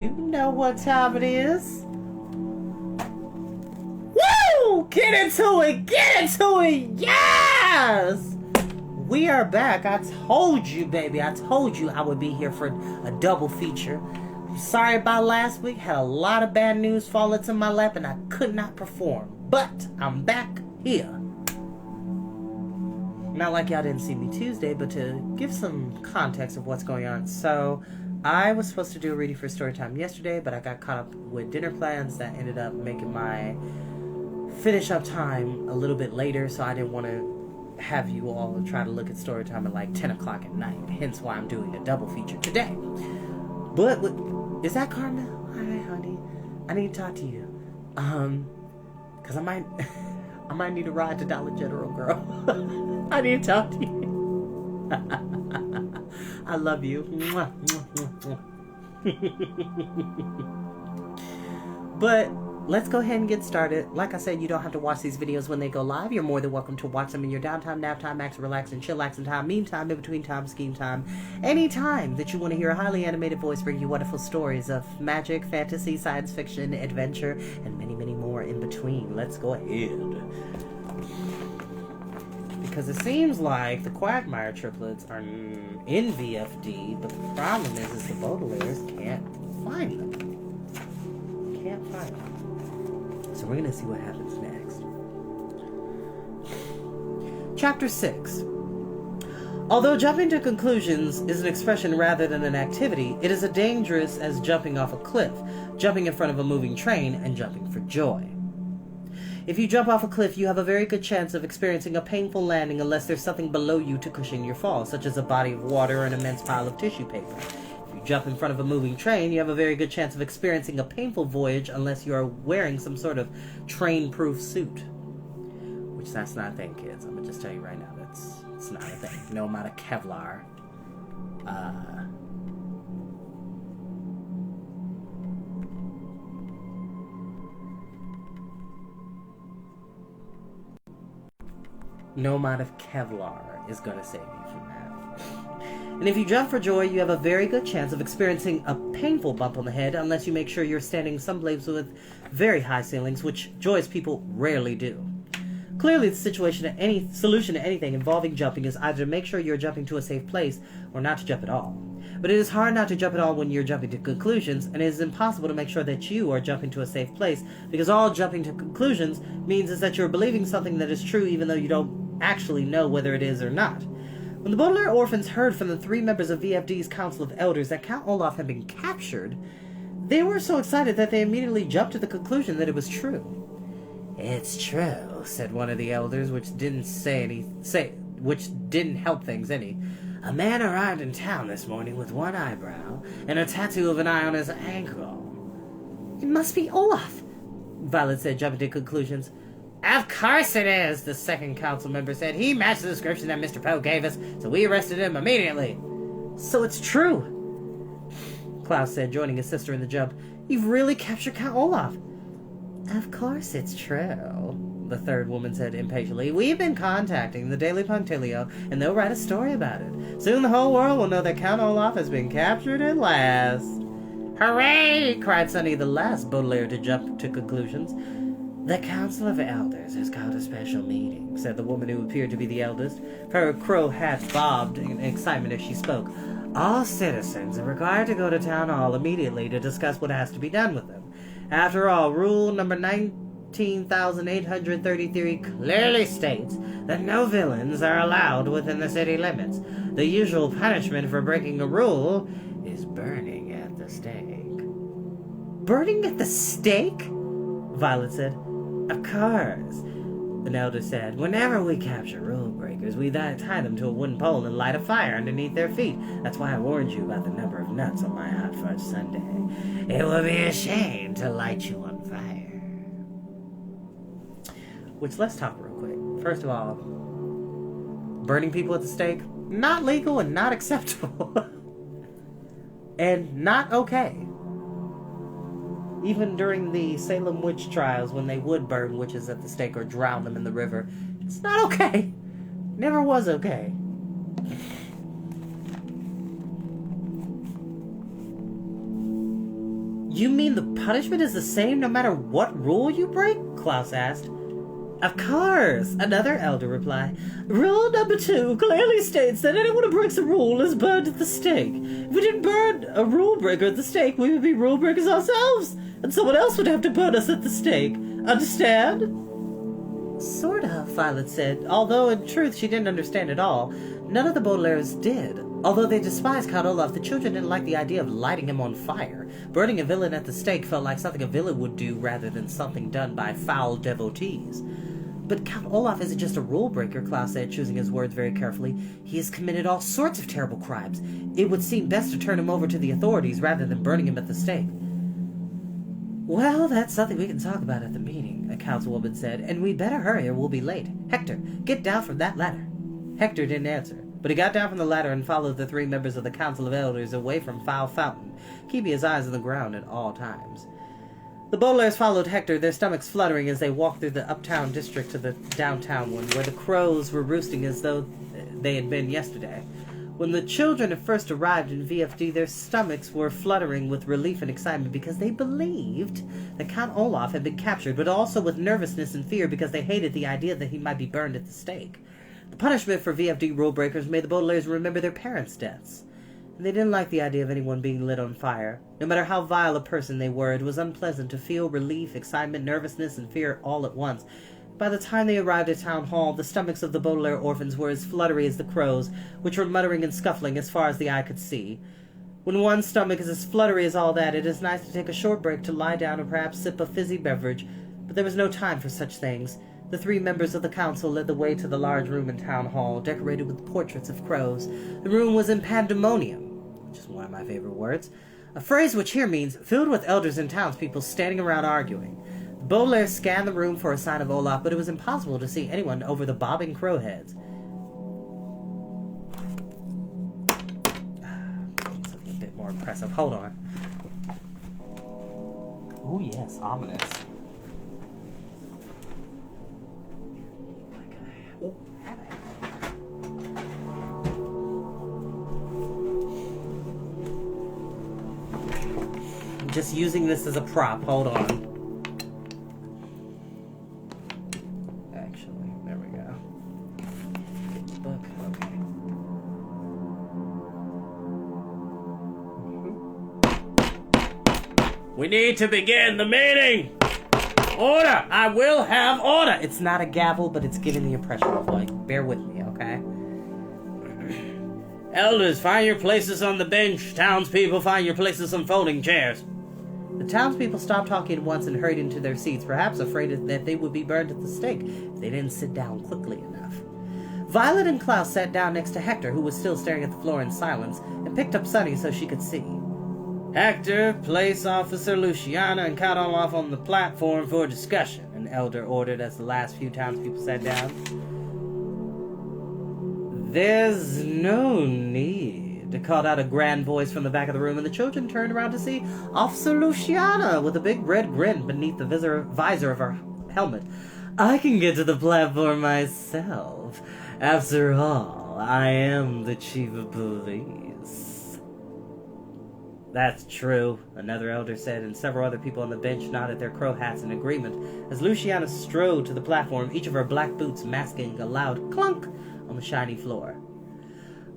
You know what time it is. Woo! Get into it! Get into it! Yes! We are back. I told you, baby. I told you I would be here for a double feature. I'm sorry about last week. Had a lot of bad news fall into my lap and I could not perform. But I'm back here. Not like y'all didn't see me Tuesday, but to give some context of what's going on. So, I was supposed to do a reading for Storytime yesterday, but I got caught up with dinner plans that ended up making my finish up time a little bit later, so I didn't want to have you all try to look at Storytime at like 10 o'clock at night, hence why I'm doing a double feature today. But, is that Karma? Hi, honey. I need to talk to you. Because I might need a ride to Dollar General, girl. I need to talk to you. I love you. But let's go ahead and get started. Like I said, you don't have to watch these videos when they go live. You're more than welcome to watch them in your downtime, nap time, max, relax, and chillaxing time, meme time, in between time, scheme time. Any time that you want to hear a highly animated voice bring you wonderful stories of magic, fantasy, science fiction, adventure, and many, many more in between. Let's go ahead. Because it seems like the Quagmire triplets are in VFD, but the problem is the Baudelaires can't find them. Can't find them. So we're going to see what happens next. Chapter 6. Although jumping to conclusions is an expression rather than an activity, it is as dangerous as jumping off a cliff, jumping in front of a moving train, and jumping for joy. If you jump off a cliff, you have a very good chance of experiencing a painful landing unless there's something below you to cushion your fall, such as a body of water or an immense pile of tissue paper. If you jump in front of a moving train, you have a very good chance of experiencing a painful voyage unless you are wearing some sort of train-proof suit. Which, that's not a thing, kids. I'm going to just tell you right now, it's not a thing. No amount of Kevlar. No amount of Kevlar is going to save you from that. And if you jump for joy, you have a very good chance of experiencing a painful bump on the head unless you make sure you're standing someplace with very high ceilings, which joyous people rarely do. Clearly, the solution to anything involving jumping is either to make sure you're jumping to a safe place or not to jump at all. But it is hard not to jump at all when you're jumping to conclusions, and it is impossible to make sure that you are jumping to a safe place, because all jumping to conclusions means is that you're believing something that is true even though you don't actually know whether it is or not. When the Baudelaire orphans heard from the 3 members of VFD's Council of Elders that Count Olaf had been captured, they were so excited that they immediately jumped to the conclusion that it was true. "It's true," said one of the elders, which didn't help things any. "A man arrived in town this morning with one eyebrow and a tattoo of an eye on his ankle." "It must be Olaf," Violet said, jumping to conclusions. "Of course it is," the second council member said. "He matched the description that Mr. Poe gave us, so we arrested him immediately." "So it's true," Klaus said, joining his sister in the jump. "You've really captured Count Olaf." "Of course it's true," the third woman said impatiently. "We've been contacting the Daily Punctilio, and they'll write a story about it. Soon the whole world will know that Count Olaf has been captured at last." "Hooray!" cried Sonny, the last Baudelaire to jump to conclusions. "The Council of Elders has called a special meeting," said the woman who appeared to be the eldest. Her crow hat bobbed in excitement as she spoke. "All citizens are required to go to Town Hall immediately to discuss what has to be done with them. After all, Rule number 19,833 clearly states that no villains are allowed within the city limits. The usual punishment for breaking a rule is burning at the stake." "Burning at the stake?" Violet said. "Of course," an elder said. "Whenever we capture rule breakers, we tie them to a wooden pole and light a fire underneath their feet. That's why I warned you about the number of nuts on my hot fudge sundae. It would be a shame to light you on fire." Which, let's talk real quick. First of all, burning people at the stake, not legal and not acceptable. And not okay. Even during the Salem witch trials, when they would burn witches at the stake or drown them in the river, it's not okay. Never was okay. You mean the punishment is the same no matter what rule you break? Klaus asked. Of course, another elder replied. Rule number 2 clearly states that anyone who breaks a rule is burned at the stake. If we didn't burn a rule breaker at the stake, we would be rule breakers ourselves, and someone else would have to burn us at the stake. Understand? Sort of, Violet said, although in truth she didn't understand at all. None of the Baudelaires did. Although they despised Count Olaf, the children didn't like the idea of lighting him on fire. Burning a villain at the stake felt like something a villain would do rather than something done by foul devotees. But Count Olaf isn't just a rule breaker, Klaus said, choosing his words very carefully. He has committed all sorts of terrible crimes. It would seem best to turn him over to the authorities rather than burning him at the stake. Well, that's something we can talk about at the meeting, a councilwoman said, and we'd better hurry or we'll be late. Hector, get down from that ladder. Hector didn't answer, but he got down from the ladder and followed the 3 members of the Council of Elders away from Foul Fountain, keeping his eyes on the ground at all times. The Baudelaires followed Hector, their stomachs fluttering as they walked through the uptown district to the downtown one, where the crows were roosting as though they had been yesterday. When the children had first arrived in VFD, their stomachs were fluttering with relief and excitement because they believed that Count Olaf had been captured, but also with nervousness and fear because they hated the idea that he might be burned at the stake. The punishment for VFD rule breakers made the Baudelaires remember their parents' deaths. And they didn't like the idea of anyone being lit on fire. No matter how vile a person they were, it was unpleasant to feel relief, excitement, nervousness, and fear all at once. By the time they arrived at Town Hall, the stomachs of the Baudelaire orphans were as fluttery as the crows, which were muttering and scuffling as far as the eye could see. When one's stomach is as fluttery as all that, it is nice to take a short break to lie down and perhaps sip a fizzy beverage, but there was no time for such things. The 3 members of the council led the way to the large room in Town Hall, decorated with portraits of crows. The room was in pandemonium, which is one of my favorite words, a phrase which here means filled with elders and townspeople standing around arguing. The Baudelaires scanned the room for a sign of Olaf, but it was impossible to see anyone over the bobbing crow heads. Something a bit more impressive. Hold on. Oh yes, ominous. I'm just using this as a prop. Hold on. Actually, there we go. Book, okay. We need to begin the meeting! Order! I will have order! It's not a gavel, but it's giving the impression of, like, bear with me, okay? Elders, find your places on the bench. Townspeople, find your places on folding chairs. The townspeople stopped talking at once and hurried into their seats, perhaps afraid that they would be burned at the stake if they didn't sit down quickly enough. Violet and Klaus sat down next to Hector, who was still staring at the floor in silence, and picked up Sunny so she could see. Hector, place Officer Luciana and Count Olaf on the platform for discussion, an elder ordered as the last few townspeople sat down. There's no need, called out a grand voice from the back of the room, and the children turned around to see Officer Luciana with a big red grin beneath the visor of her helmet. I can get to the platform myself. After all, I am the chief of police. That's true, another elder said, and several other people on the bench nodded their crow hats in agreement as Luciana strode to the platform, each of her black boots masking a loud clunk on the shiny floor.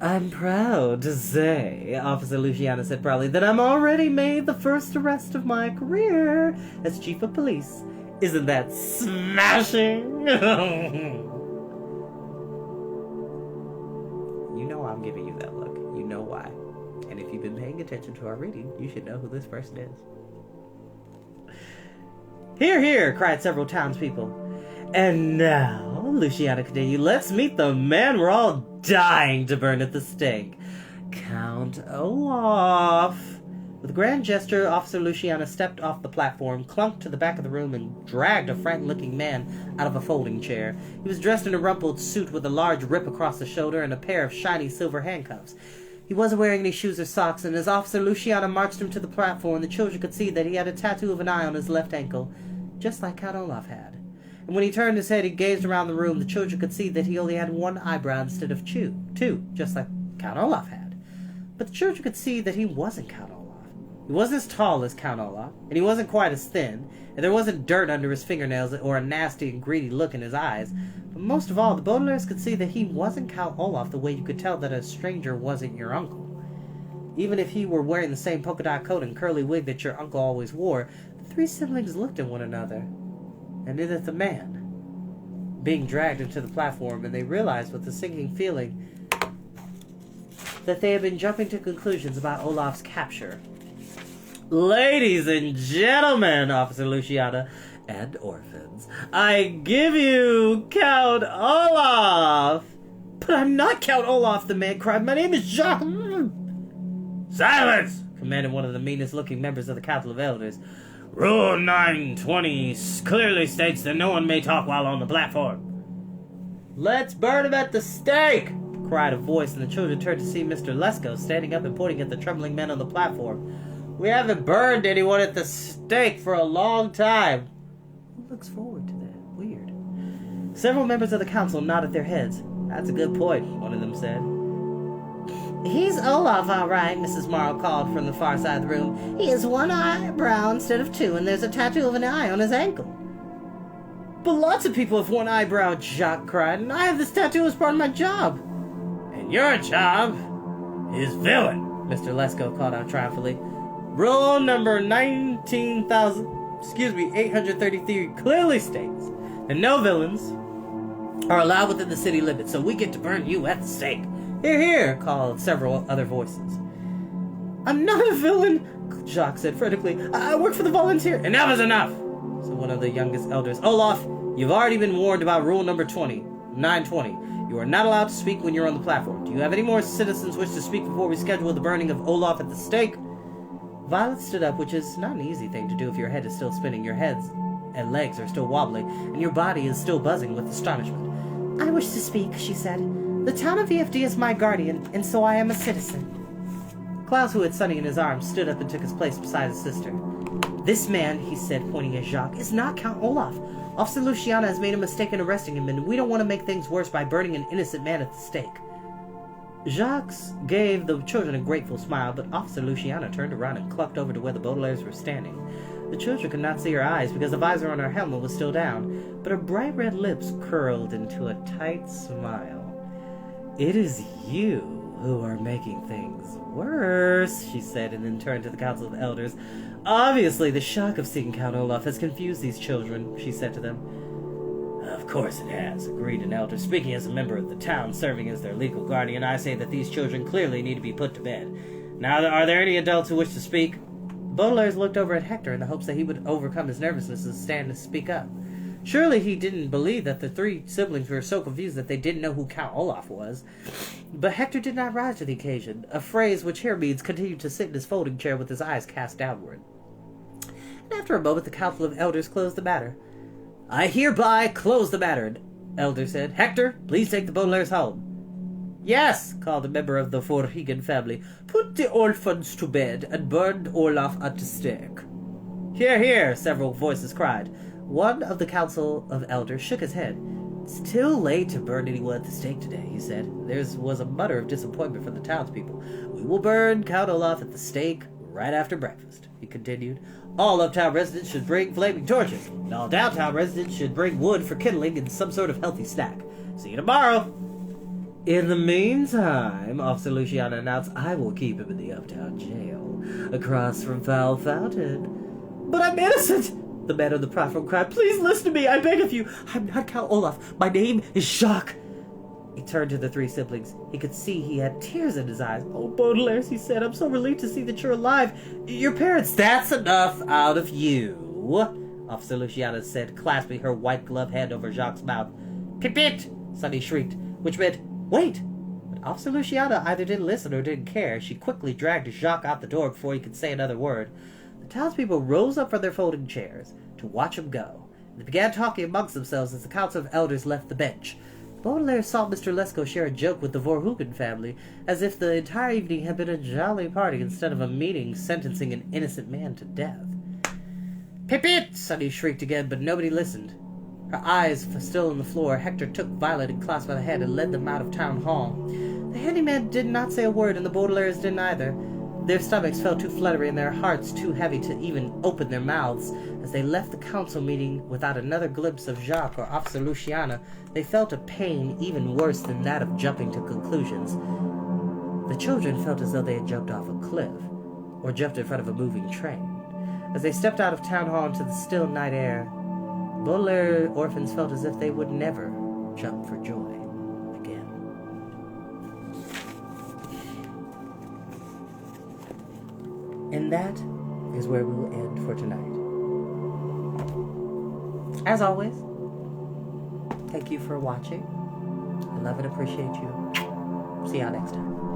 I'm proud to say, Officer Luciana said proudly, that I'm already made the first arrest of my career as chief of police. Isn't that smashing? You know I'm giving you that look. You know why. And if you've been paying attention to our reading, you should know who this person is. Hear, hear, cried several townspeople. And now, Luciana continued, let's meet the man we're all dying to burn at the stake. Count Olaf. With a grand gesture, Officer Luciana stepped off the platform, clunked to the back of the room, and dragged a frightened-looking man out of a folding chair. He was dressed in a rumpled suit with a large rip across the shoulder and a pair of shiny silver handcuffs. He wasn't wearing any shoes or socks, and as Officer Luciana marched him to the platform, the children could see that he had a tattoo of an eye on his left ankle, just like Count Olaf had. And when he turned his head, he gazed around the room. The children could see that he only had one eyebrow instead of two, just like Count Olaf had. But the children could see that he wasn't Count Olaf. He wasn't as tall as Count Olaf, and he wasn't quite as thin, and there wasn't dirt under his fingernails or a nasty and greedy look in his eyes. But most of all, the Baudelaires could see that he wasn't Count Olaf the way you could tell that a stranger wasn't your uncle. Even if he were wearing the same polka dot coat and curly wig that your uncle always wore, the three siblings looked at one another, and then at the man being dragged into the platform, and they realized with a sinking feeling that they had been jumping to conclusions about Olaf's capture. Ladies and gentlemen, Officer Luciana, and orphans, I give you Count Olaf! But I'm not Count Olaf, the man cried. My name is Jacques. Silence! Commanded one of the meanest-looking members of the Council of Elders. Rule 920 clearly states that no one may talk while on the platform. Let's burn him at the stake! Cried a voice, and the children turned to see Mr. Lesko standing up and pointing at the trembling men on the platform. We haven't burned anyone at the stake for a long time. Who looks forward to that? Weird. Several members of the council nodded their heads. That's a good point, one of them said. He's Olaf, all right, Mrs. Morrow called from the far side of the room. He has one eyebrow instead of two, and there's a tattoo of an eye on his ankle. But lots of people have one eyebrow, Jacques cried, and I have this tattoo as part of my job. And your job is villain, Mr. Lesko called out triumphantly. Rule number 833 clearly states that no villains are allowed within the city limits, so we get to burn you at the stake. Hear, hear, called several other voices. I'm not a villain, Jacques said frantically. I work for the volunteer. Enough is enough, said one of the youngest elders. Olaf, you've already been warned about rule number 920. You are not allowed to speak when you're on the platform. Do you have any more citizens wish to speak before we schedule the burning of Olaf at the stake? Violet stood up, which is not an easy thing to do if your head is still spinning, your heads and legs are still wobbling, and your body is still buzzing with astonishment. I wish to speak, she said. The town of VFD is my guardian, and so I am a citizen. Klaus, who had Sunny in his arms, stood up and took his place beside his sister. This man, he said, pointing at Jacques, is not Count Olaf. Officer Luciana has made a mistake in arresting him, and we don't want to make things worse by burning an innocent man at the stake. Jacques gave the children a grateful smile, but Officer Luciana turned around and clucked over to where the Baudelaires were standing. The children could not see her eyes because the visor on her helmet was still down, but her bright red lips curled into a tight smile. It is you who are making things worse, she said, and then turned to the Council of Elders. Obviously, the shock of seeing Count Olaf has confused these children, she said to them. Of course it has, agreed an elder. Speaking as a member of the town, serving as their legal guardian, I say that these children clearly need to be put to bed. Now, are there any adults who wish to speak? Baudelaire looked over at Hector in the hopes that he would overcome his nervousness and stand to speak up. Surely he didn't believe that the three siblings were so confused that they didn't know who Count Olaf was. But Hector did not rise to the occasion, a phrase which here means continued to sit in his folding chair with his eyes cast downward. And after a moment, the Council of Elders closed the matter. I hereby close the matter, Elder said. Hector, please take the Baudelaires home. Yes, called a member of the Vorhigen family. Put the orphans to bed and burn Olaf at the stake. Hear, hear, several voices cried. One of the Council of Elders shook his head. It's too late to burn anyone at the stake today, he said. There was a mutter of disappointment from the townspeople. We will burn Count Olaf at the stake right after breakfast, he continued. All uptown residents should bring flaming torches, and all downtown residents should bring wood for kindling and some sort of healthy snack. See you tomorrow. In the meantime, Officer Luciana announced, I will keep him in the uptown jail, across from Foul Fountain. But I'm innocent! The man on the platform cried. Please listen to me, I beg of you. I'm not Count Olaf. My name is Jacques. He turned to the three siblings. He could see he had tears in his eyes. Oh, Baudelaires, he said, I'm so relieved to see that you're alive. Your parents... That's enough out of you, Officer Luciana said, clasping her white gloved hand over Jacques' mouth. Pit-pit, Sunny shrieked, which meant, wait. But Officer Luciana either didn't listen or didn't care. She quickly dragged Jacques out the door before he could say another word. The townspeople rose up from their folding chairs to watch him go. They began talking amongst themselves as the Council of Elders left the bench. Baudelaire saw Mr. Lesko share a joke with the Vorhugen family, as if the entire evening had been a jolly party instead of a meeting sentencing an innocent man to death. Pip-pit! Sunny shrieked again, but nobody listened. Her eyes still on the floor, Hector took Violet and Klaus by the hand and led them out of town hall. The handyman did not say a word, and the Baudelaires didn't either. Their stomachs felt too fluttery and their hearts too heavy to even open their mouths. As they left the council meeting without another glimpse of Jacques or Officer Luciana, they felt a pain even worse than that of jumping to conclusions. The children felt as though they had jumped off a cliff, or jumped in front of a moving train. As they stepped out of town hall into the still night air, Baudelaire orphans felt as if they would never jump for joy again. And that is where we will end for tonight. As always, thank you for watching. I love and appreciate you. See y'all next time.